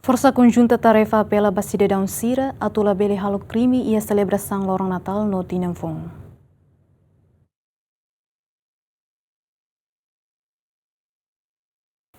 Força Conjunta Tarefa pela Cidadão Sira, atula bele halo crime e a celebração Lorong Natal no Tinanfong.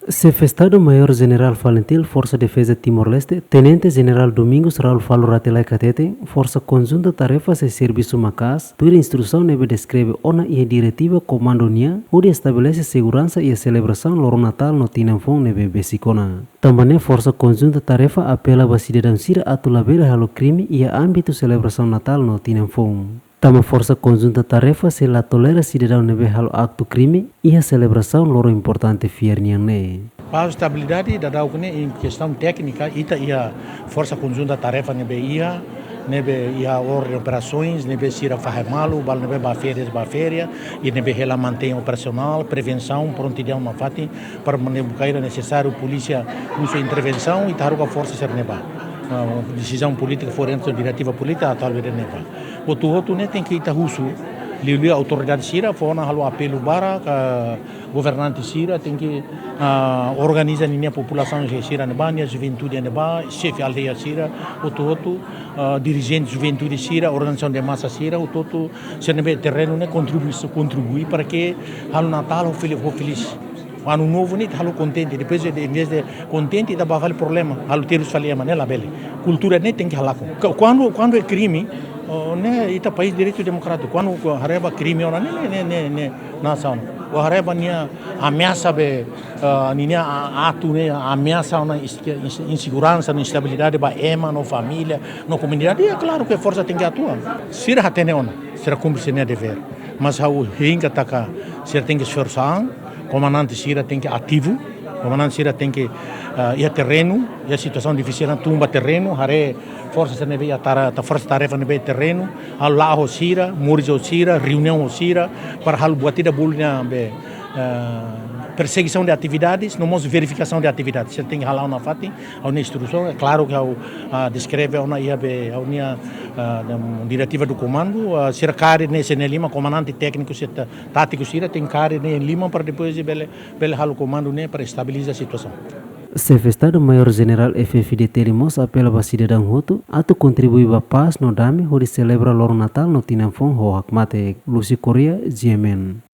Secretário Maior General Valentil, Força Defesa Timor-Leste, Tenente General Domingos Raul Falo Ratelai Catete, Força Conjunta Tarefas e Serviço Macas, por instrução nebe descreve ona e a diretiva Comando NIA, onde estabelece segurança e a celebração Lorong Natal no Tinanfong nebe Besicona. Também Força Conjunta Tarefa apela a cidadão Sira a tulabeira halo crime e a âmbito celebração Natal no Tinanfong. Tama Força Conjunta Tarefa se la tolera cidadão nebe halo acto crime e a celebração loro importante fierniane. Para a estabilidade da DAUCNE em questão técnica, ita ia Força Conjunta Tarefa nebe ia ordem de operações, nebe sira fahemalo, bal nebe baférias, e nebe ela mantém operacional, prevenção, prontidão na fati, para nebe cair necessário polícia com sua intervenção e taruga força ser neba. Decisão política forense ou diretiva política talvez neba. O outro né tem que ir russo, a autoridade sira fona halo apelo para governante sira tem que organizar a população sira neba, a juventude neba, chefe aldeia sira, o dirigente juventude sira, organização de massa sira, o se nebe terreno né contribui para que halo Natal o feliz. Ano novo nem halo contente, depois em vez de contente dá vale problema, halo ter os falha manela bele. Cultura nem tem que halar quando é crime né ita país direito democrático quando hareba crime ona ne nação o hareba nia ameaça be nia atu ne ameaça na insegurança, na instabilidade ba ema no família, no comunidade é claro que a força tem que atuar. Sira hatene ona, será cumprir seu dever, mas o hinga taka sira tem que esforçar. Comandante Sira tem que ativo, comandante Sira tem que ir a terreno, e a situação difícil na tumba terreno, hare força nebe a força tarefa nebe terreno, al lá Sira, murizo Sira, reunião Sira, para hal buatida bulna be perseguição de atividades, não mais verificação de atividades. Você tem que halar na fati, a uma instrução, é claro que descreve a uma diretiva do comando, ser cari nesse Lima, comandante técnico, tático Sira, tem cari em Lima para depois bele halo comando para estabilizar a situação. Secretário Maior General FFD Terimos apela a cidadão Hutu a contribuir para a paz no dame onde celebra Lorong Natal no Tinanfong ho hakmate Lucy Korea GMN.